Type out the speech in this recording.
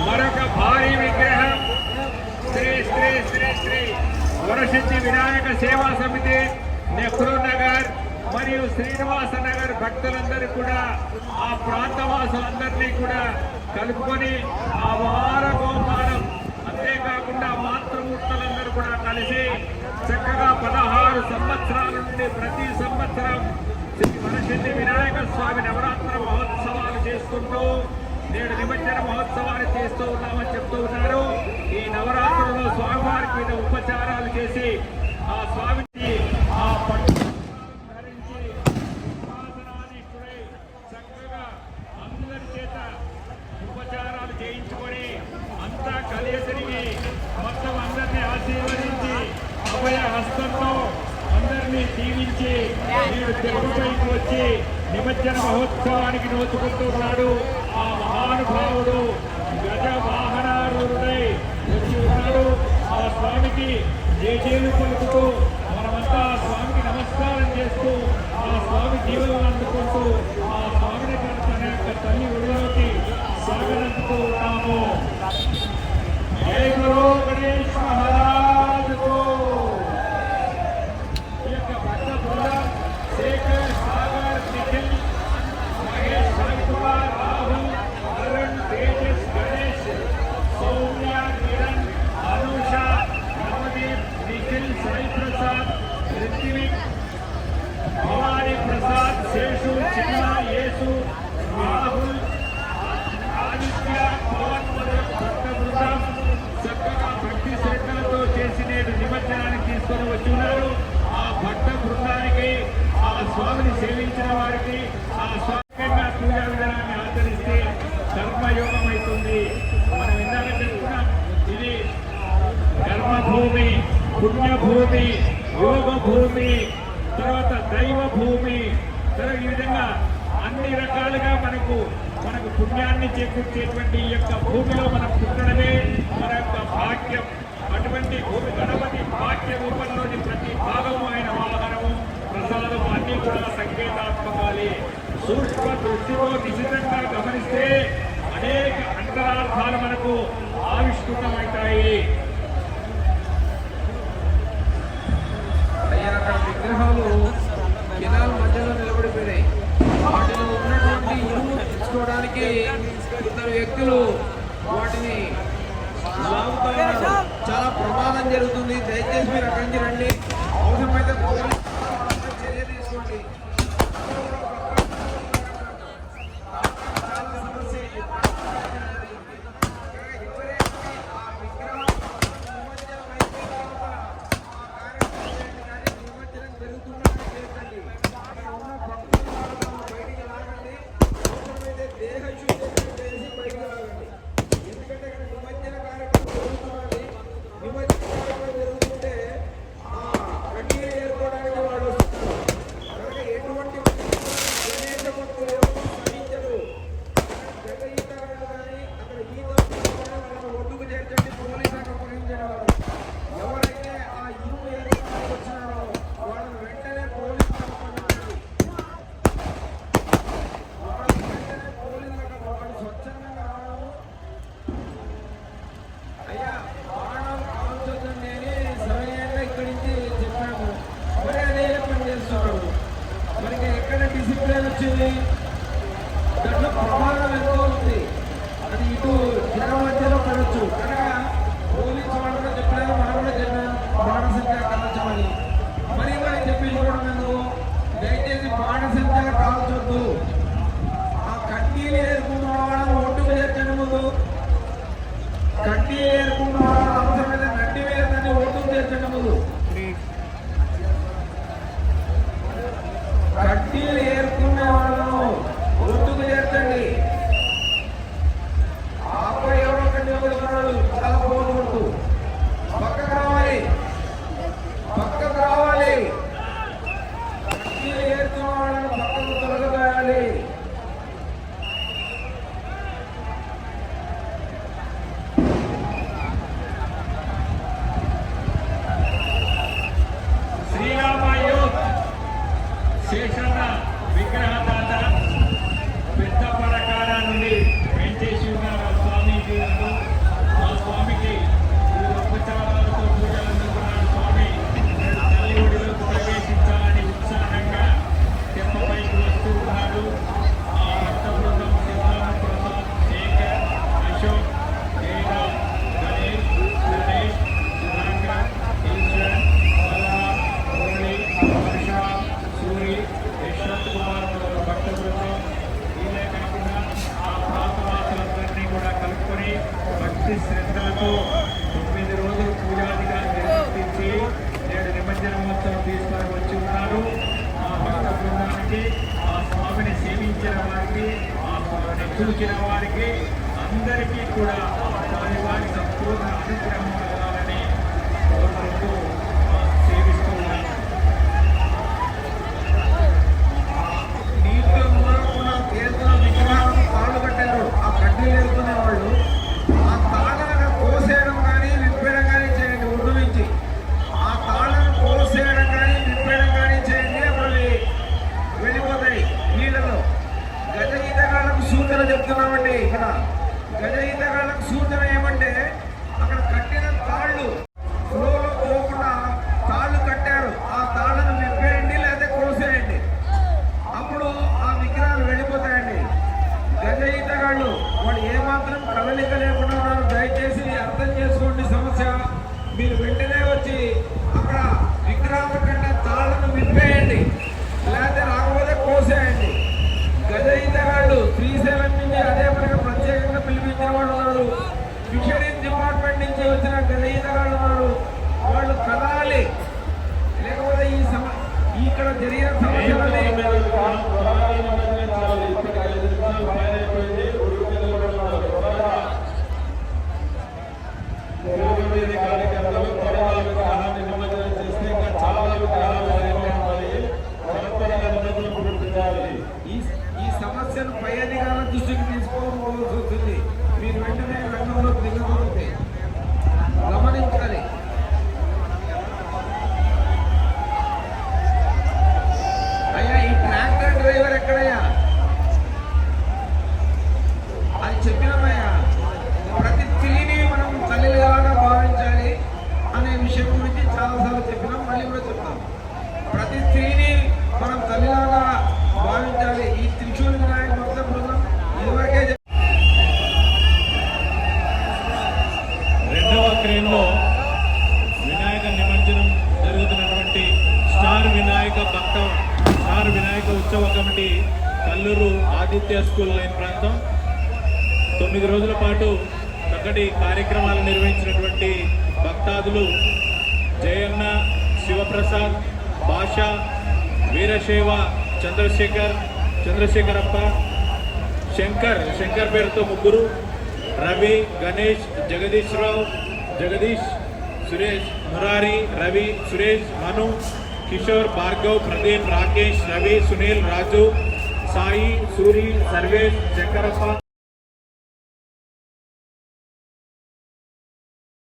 మరొక భారీ విగ్రహం శ్రీ శ్రీ శ్రీ శ్రీ వరసిద్ధి వినాయక సేవా సమితి నెహ్రూ నగర్ మరియు శ్రీనివాస నగర్ భక్తులందరూ కూడా ఆ ప్రాంతవాసులందరినీ కూడా కలుపుకొని ఆ వార గోపాలం అంతేకాకుండా మాతృమూర్తులందరూ కూడా కలిసి చక్కగా 16 సంవత్సరాల నుండి ప్రతి సంవత్సరం శ్రీ వరసిద్ధి వినాయక స్వామి నవరాత్రి మహోత్సవాలు చేసుకుంటూ నేడు నిమజ్జన మహోత్సవాలు చేస్తూ ఉన్నామని చెప్తూ ఉన్నారు. ఈ నవరాత్రులలో స్వామివారికి మీద ఉపచారాలు చేసి ఆ స్వామికి ఆ పట్టు ధరించి సింహాసనాధీశుడై చక్కగా అందరి చేత ఉపచారాలు చేయించుకొని అంతా కలిసి తిరిగి మొత్తం అందరినీ ఆశీర్వదించి అభయ హస్తంతో అందరినీ దీవించి నేడు తెలుగుపైకి వచ్చి నిమజ్జన మహోత్సవానికి నోచుకుంటున్నాడు. ఆ మహానుభావుడు గజ వాహనారూఢుడై వచ్చి ఉన్నాడు. ఆ స్వామికి జయజేలు పలుకుతూ మనమంతా ఆ స్వామికి నమస్కారం చేస్తూ ఆ స్వామి జీవనం అందుకుంటూ ఆ స్వామిని తన యొక్క తల్లి ఒడిలోకి సాగనందుతూ ఉన్నాము. జై గురు గణేష్ మహారాజుకు. ఈ యొక్క భక్త బృందం శేఖర్, సాగర్, నిఖిల్, మహేష్, సాయికుమార్, రాహుల్, అరుణ్, తేజస్, గణేష్, సౌమ్య, కిరణ్, అనూష, నవదీప్, నిఖిల్, సాయి ప్రసాద్, రిత్విక్, భవానీ ప్రసాద్, శేషు, చిన్న, యేసు, రాహుల్, ఆదిత్య, పవన్ మొదలు భక్త బృందం చక్కగా భక్తి శ్రద్ధలతో చేసి నేడు నిమజ్జనానికి తీసుకొని వచ్చి ఉన్నారు. ఆ భక్త బృందానికి ఆ స్వామిని సేవించిన వారికి ఆ స్వామికంగా పూజా విధానాన్ని ఆచరిస్తే కర్మయోగం అవుతుంది. మనం ఇందాక చెప్పుకున్నాం, ఇది కర్మభూమి, పుణ్యభూమి, యోగ భూమి, తర్వాత దైవ భూమి. ఈ విధంగా అన్ని రకాలుగా మనకు పుణ్యాన్ని చేకూర్చేటువంటి ఈ యొక్క భూమిలో మనం పుట్టడమే మన యొక్క భాగ్యం. అటువంటి భూమి గణపతి భాగ్య రూపంలోని ప్రతి భాగము ఆయన వాహనము, ప్రసాదము అన్ని కూడా సంకేతాత్మకాలే. సూక్ష్మ దృష్టిలో నిశితంగా గమనిస్తే అనేక అంతరార్థాలు మనకు ఆవిష్కృతమవుతాయి. విగ్రహాలు కెనాల్ మధ్యలో నిలబడిపోయినాయి. వాటిలో ఉన్నటువంటి ఇరువు తీసుకోవడానికి ఇద్దరు వ్యక్తులు వాటిని లాగుతా ఉన్నారు. చాలా ప్రమాదం జరుగుతుంది. దయచేసి మీరు అక్కడి నుంచి రండి. అవసరమైతే చర్య తీసుకోండి. దాంట్లో ప్రమాదం ఎంతో ఉంది. అది ఇటు జనం మధ్యలో పడవచ్చు కనుక పోలీసు వాళ్ళు కూడా చెప్పలేదు, మనం కూడా చెప్పాను బాణసంచా కాల్చమని. మరి చెప్పించుకోవడం ఎందుకు? దయచేసి బాణసంచా కాల్చొద్దు. ఆ కడ్డీలు ఏరుకున్న వాళ్ళని ఒడ్డుకు చేర్చండి. ముందు కడ్డీలు ఏరుకున్న వాళ్ళని అవసరమైతే నడ్డి వేయదని ఒడ్డుకు చేర్చండి. ముందు కడ్డీలు ఏరుకునే వాళ్ళను ఒడ్డుకు చేర్చండి. ఆపై ఎవరో కడ్డీ వదులుకున్నాడు. చూచిన వారికి అందరికీ కూడా వారి సంపూర్ణ అనుగ్రహం కలగాలని కోరుకుంటూ సేవిస్తూ ఉన్నాం. నీటిలో మునగకుండా తేలుతున్న విగ్రహాలను తాళ్ళు కట్టారు. ఆ కడ్డీలు వెళ్తున్న వాళ్ళు ఆ తాళ్ళను కోసేయడం కానీ విప్పేయడం కానీ చేయండి. ఒడ్డు నుంచి ఆ తాళ్ళను కోసేయడం కానీ విప్పేయడం కానీ చేయండి. అప్పుడు అవి వెళ్ళిపోతాయి నీళ్ళలో. గజ ఈతగాళ్లకు సూచన చెప్తున్నామండి. ఇక్కడ గజ ఈతగాళ్లకు సూచన ఏమంటే అక్కడ కట్టిన తాళ్ళు ఫ్లోలో పోకుండా తాళ్ళు కట్టారు. ఆ తాళ్ళను విప్పేయండి లేదా కోసేయండి. అప్పుడు ఆ విగ్రహాలు వెళ్ళిపోతాయండి. గజ ఈతగాళ్ళు వాళ్ళు ఏమాత్రం కదలిక లేకుండా ఉన్నారు. దయచేసి అర్థం చేసుకోండి సమస్య. మీరు వెంటనే వచ్చి అక్కడ విగ్రహాల కంటే తాళ్ళను విప్పేయండి లేకపోతే రాకపోతే కోసేయండి. గజ ఈతగాళ్ళు శ్రీశైలం నుంచి అదే పనిగా ప్రత్యేకంగా పిలిపించిన వాళ్ళు ఉన్నారు. ఫిషరీస్ డిపార్ట్మెంట్ నుంచి వచ్చిన గజ ఈతగాళ్ళు ఉన్నారు. వాళ్ళు కదాలి, లేకపోతే ఇక్కడ జరిగిన సమస్యలని ఈ సమస్యను పై అధికారుల దృష్టికి తీసుకోవాల్సి వస్తుంది. మీరు వెంటనే రంగంలో దిగకపోతే గమనించాలి. అయ్యా ఈ ట్రాక్టర్ డ్రైవర్ ఎక్కడయ్యా? అది చెప్పినామయ్యా. ప్రతి స్త్రీని మనం తల్లిలాగా భావించాలి అనే విషయం గురించి చాలాసార్లు చెప్పినాం, మళ్ళీ కూడా చెప్తాం. ప్రతి స్త్రీని మనం తల్లిలాగా భావించాలి. ఈ త్రిశూల్ వినాయక భక్త బృందం ఇదివరకే రెండవ క్రేన్లో వినాయక నిమజ్జనం జరుగుతున్నటువంటి స్టార్ వినాయక ఉత్సవ committee Kallur Aditya school line ప్రాంతం 9 రోజుల పాటు చక్కటి కార్యక్రమాలు నిర్వహించినటువంటి భక్తాదులు జయన్న, శివప్రసాద్, భాష, వీరశైవ, చంద్రశేఖరప్ప, శంకర్ పేరుతో 3, రవి, గణేష్, జగదీష్, సురేష్, మురారి, రవి, సురేష్, మను, కిషోర్, భార్గవ్, ప్రదీప్, రాకేష్, రవి, సునీల్, రాజు, సాయి, సూరి, సర్వేష్, శంకరప్ప,